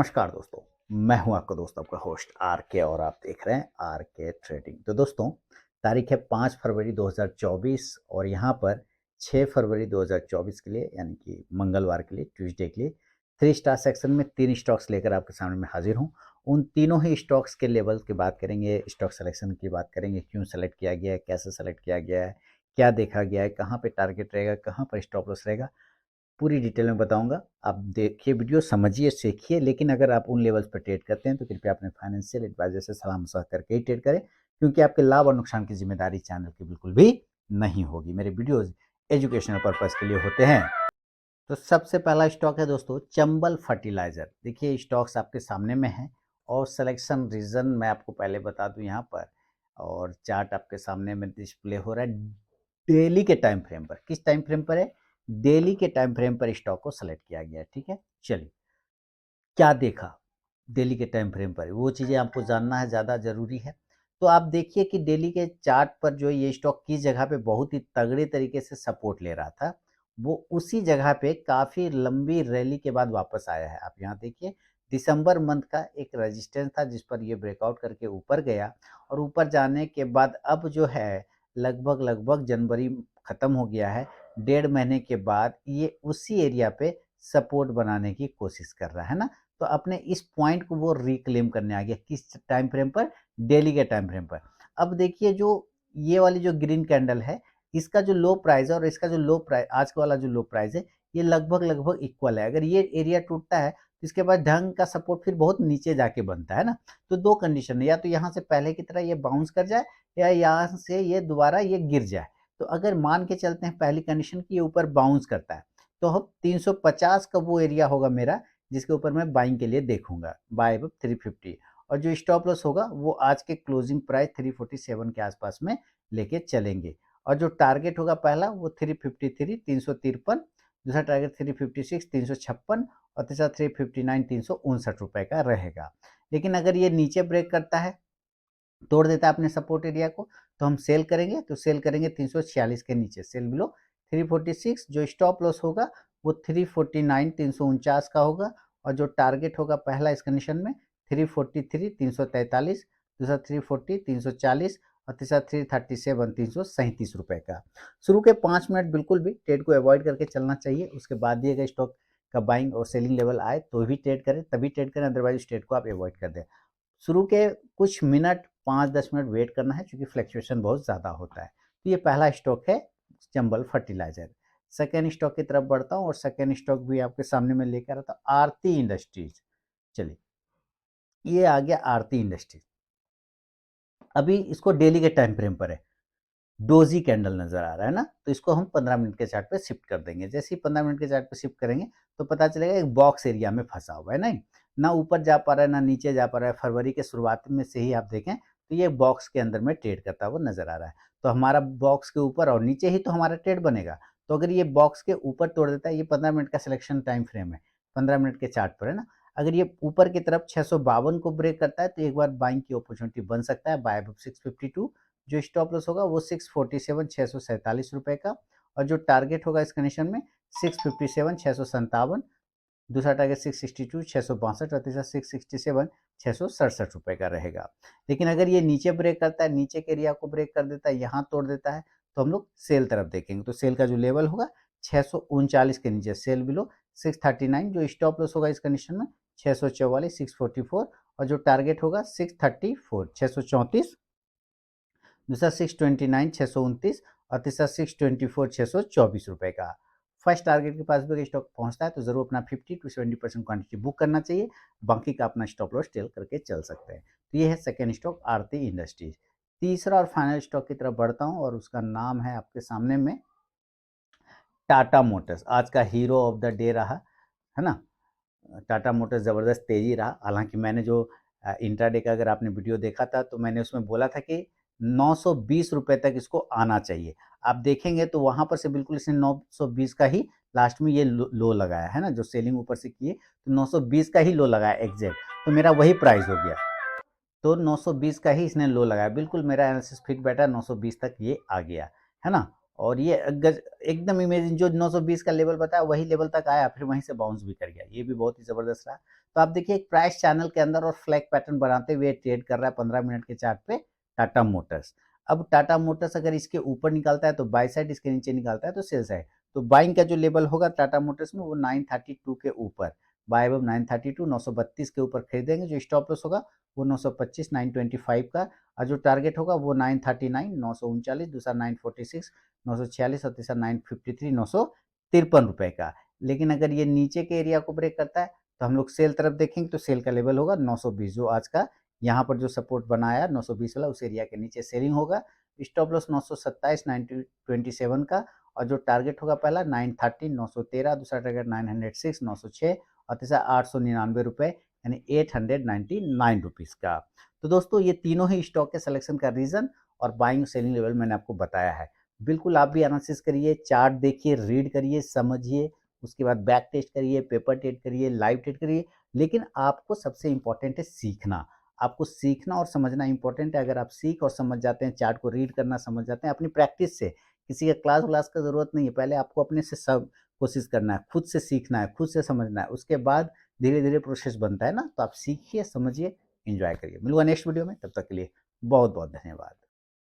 नमस्कार दोस्तों। मैं हूं आपका दोस्त, आपका होस्ट आर के, और आप देख रहे हैं आर के ट्रेडिंग। तो दोस्तों, तारीख है 5 फरवरी 2024 और यहां पर 6 फरवरी 2024 के लिए, यानी कि मंगलवार के लिए, ट्यूसडे के लिए 3 स्टार सेक्शन में 3 स्टॉक्स लेकर आपके सामने मैं हाजिर हूं। उन तीनों ही स्टॉक्स के लेवल की बात करेंगे, स्टॉक सिलेक्शन की बात करेंगे, क्यों सेलेक्ट किया गया है, कैसे सेलेक्ट किया गया है, क्या देखा गया है, कहाँ पे टारगेट रहेगा, कहाँ पर स्टॉप लॉस रहेगा, पूरी डिटेल में बताऊंगा। आप देखिए वीडियो, समझिए, सीखिए। लेकिन अगर आप उन लेवल्स पर ट्रेड करते हैं तो कृपया अपने फाइनेंशियल एडवाइजर से सलाह मशवरा करके ही ट्रेड करें, क्योंकि आपके लाभ और नुकसान की जिम्मेदारी चैनल की बिल्कुल भी नहीं होगी। मेरे वीडियोज एजुकेशनल पर्पज के लिए होते हैं। तो सबसे पहला स्टॉक है दोस्तों चंबल फर्टिलाइजर। देखिए स्टॉक्स आपके सामने में है और सिलेक्शन रीजन मैं आपको पहले बता दूं यहाँ पर, और चार्ट आपके सामने में डिस्प्ले हो रहा है डेली के टाइम फ्रेम पर। किस टाइम फ्रेम पर है? डेली के टाइम फ्रेम पर स्टॉक को सेलेक्ट किया गया है। ठीक है, चलिए क्या देखा डेली के टाइम फ्रेम पर, वो चीज़ें आपको जानना है, ज़्यादा ज़रूरी है। तो आप देखिए कि डेली के चार्ट पर जो ये स्टॉक किस जगह पे बहुत ही तगड़े तरीके से सपोर्ट ले रहा था, वो उसी जगह पे काफ़ी लंबी रैली के बाद वापस आया है। आप यहाँ देखिए, दिसंबर मंथ का एक रेजिस्टेंस था जिस पर ये ब्रेकआउट करके ऊपर गया, और ऊपर जाने के बाद अब जो है लगभग लगभग जनवरी ख़त्म हो गया है, 1.5 महीने के बाद ये उसी एरिया पे सपोर्ट बनाने की कोशिश कर रहा है ना। तो अपने इस पॉइंट को वो रिक्लेम करने आ गया। किस टाइम फ्रेम पर? डेली के टाइम फ्रेम पर। अब देखिए जो ये वाली जो ग्रीन कैंडल है, इसका जो लो प्राइस है और इसका जो लो प्राइस, आज का वाला जो लो प्राइस है, ये लगभग लगभग इक्वल है। अगर ये एरिया टूटता है तो इसके बाद ढंग का सपोर्ट फिर बहुत नीचे जाके बनता है ना। तो दो कंडीशन है, या तो यहाँ से पहले की तरह ये बाउंस कर जाए, या यहाँ से ये दोबारा ये गिर जाए। तो अगर मान के चलते हैं पहली कंडीशन की ये ऊपर बाउंस करता है, तो अब 350 का वो एरिया होगा मेरा जिसके ऊपर मैं बाइंग के लिए देखूंगा, बाय अब 350। और जो स्टॉप लॉस होगा वो आज के क्लोजिंग प्राइस 347 के आसपास में लेके चलेंगे। और जो टारगेट होगा पहला वो 353 353, दूसरा टारगेट 356 356, और तीसरा 359 359 का रहेगा। लेकिन अगर ये नीचे ब्रेक करता है, तोड़ देता है अपने सपोर्ट एरिया को, तो हम सेल करेंगे। तो सेल करेंगे 346 के नीचे, सेल बिलो 346। जो स्टॉप लॉस होगा वो 349 349 का होगा, और जो टारगेट होगा पहला इस कंडीशन में 343 343, दूसरा 340 340, और तीसरा 337 337 का। शुरू के 5 मिनट बिल्कुल भी ट्रेड को अवॉइड करके चलना चाहिए। उसके बाद दिए गए स्टॉक का बाइंग और सेलिंग लेवल आए तो भी ट्रेड करें, तभी ट्रेड करें, अदरवाइज ट्रेड को आप अवॉइड कर दें। शुरू के कुछ मिनट, 5-10 मिनट वेट करना है, क्योंकि फ्लक्चुएशन बहुत ज़्यादा होता है। तो ये पहला स्टॉक है चंबल फर्टिलाइजर। सेकेंड स्टॉक की तरफ बढ़ता हूँ, और सेकेंड स्टॉक भी आपके सामने में लेकर आता हूँ, आरती इंडस्ट्रीज। चलिए, ये आ गया आरती इंडस्ट्रीज। अभी इसको डेली के टाइम फ्रेम पर है, डोजी कैंडल नजर आ रहा है ना। तो इसको हम 15 मिनट के चार्ट पे शिफ्ट कर देंगे। जैसे ही 15 मिनट के चार्ट पे शिफ्ट करेंगे तो पता चलेगा एक बॉक्स एरिया में फंसा हुआ है, नहीं ना ऊपर जा पा रहा है ना नीचे जा पा रहा है। फरवरी के शुरुआत में से ही आप देखें तो ये बॉक्स के अंदर में ट्रेड करता हुआ नजर आ रहा है। तो हमारा बॉक्स के ऊपर और नीचे ही तो हमारा ट्रेड बनेगा। तो अगर ये बॉक्स के ऊपर तोड़ देता है, ये 15 मिनट का सिलेक्शन टाइम फ्रेम है, 15 मिनट के चार्ट पर है ना। अगर ये ऊपर की तरफ 652 को ब्रेक करता है तो एक बार बाइंग की अपॉर्चुनिटी बन सकता है, बाय 652। जो स्टॉप लॉस होगा वो 647 647 का, और जो टारगेट होगा इस कंडीशन में 657 657, दूसरा टारगेट 662 662, और तीसरा 667 667 का रहेगा। लेकिन अगर ये नीचे ब्रेक करता है, नीचे के एरिया को ब्रेक कर देता है, यहाँ तोड़ देता है, तो हम लोग सेल तरफ देखेंगे। तो सेल का जो लेवल होगा 639 के नीचे, सेल बिलो 639। जो स्टॉप लॉस होगा इस कंडीशन में 644 644, और जो टारगेट होगा 634 634, दूसरा 629 629, और तीसरा 624 624 का। फर्स्ट टारगेट के पास भी स्टॉक पहुंचता है तो जरूर अपना 50 to 70% क्वांटिटी बुक करना चाहिए, बाकी का अपना स्टॉप लॉस टेल करके चल सकते हैं। तो ये है सेकेंड स्टॉक आरती इंडस्ट्रीज। तीसरा और फाइनल स्टॉक की तरफ बढ़ता हूँ, और उसका नाम है आपके सामने में टाटा मोटर्स। आज का हीरो ऑफ द डे रहा है ना। टाटा मोटर्स ज़बरदस्त तेज़ी रहा। हालांकि मैंने जो इंट्राडे का अगर आपने वीडियो देखा था तो मैंने उसमें बोला था कि 920 रुपए तक इसको आना चाहिए। आप देखेंगे तो वहां पर से बिल्कुल इसने 920 का ही लास्ट में ये लो लगाया है ना। जो सेलिंग ऊपर से किए तो 920 का ही लो लगाया एग्जैक्ट, तो मेरा वही प्राइस हो गया। तो 920 का ही इसने लो लगाया, बिल्कुल मेरा एनालिसिस फिट बैठा, 920 तक ये आ गया है ना। और ये एकदम इमेजिन जो 920 का लेवल बताया वही लेवल तक आया, फिर वहीं से बाउंस भी कर गया, ये भी बहुत ही ज़बरदस्त रहा। तो आप देखिए एक प्राइस चैनल के अंदर और फ्लैग पैटर्न बनाते हुए ट्रेड कर रहा है 15 मिनट के चार्ट पे टाटा मोटर्स। अब टाटा मोटर्स अगर इसके ऊपर निकालता है तो बाय साइड, इसके नीचे निकालता है तो सेल साइड। तो बाइंग का जो लेवल होगा टाटा मोटर्स में वो 932 के ऊपर, बाय अब 932 932 के ऊपर खरीदेंगे। जो स्टॉप लॉस होगा वो 925 925 का, और जो टारगेट होगा वो 939 939, दूसरा 946 946 और तीसरा 953 953 का। लेकिन अगर ये नीचे के एरिया को ब्रेक करता है तो हम लोग सेल तरफ देखेंगे, तो सेल का लेवल होगा 920, जो आज का यहाँ पर जो सपोर्ट बनाया 920 वाला, उस एरिया के नीचे सेलिंग होगा। स्टॉप लॉस 927 927 का, और जो टारगेट होगा पहला 930 913, दूसरा टारगेट 906 906 और तीसरा 899 रुपये यानी 899 रुपीज़ का। तो दोस्तों ये तीनों ही स्टॉक के सिलेक्शन का रीज़न और बाइंग सेलिंग लेवल मैंने आपको बताया है। बिल्कुल आप भी एनालिसिस करिए, चार्ट देखिए, रीड करिए, समझिए, उसके बाद बैक टेस्ट करिए, पेपर टेस्ट करिए, लाइव टेस्ट करिए। लेकिन आपको सबसे इम्पोर्टेंट है सीखना। आपको सीखना और समझना इम्पोर्टेंट है। अगर आप सीख और समझ जाते हैं, चार्ट को रीड करना समझ जाते हैं अपनी प्रैक्टिस से, किसी का क्लास व्लास का ज़रूरत नहीं है। पहले आपको अपने से सब कोशिश करना है, खुद से सीखना है, खुद से समझना है, उसके बाद धीरे-धीरे प्रोसेस बनता है ना। तो आप सीखिए, समझिए, एन्जॉय करिए। मिलूँगा नेक्स्ट वीडियो में, तब तक के लिए बहुत-बहुत धन्यवाद।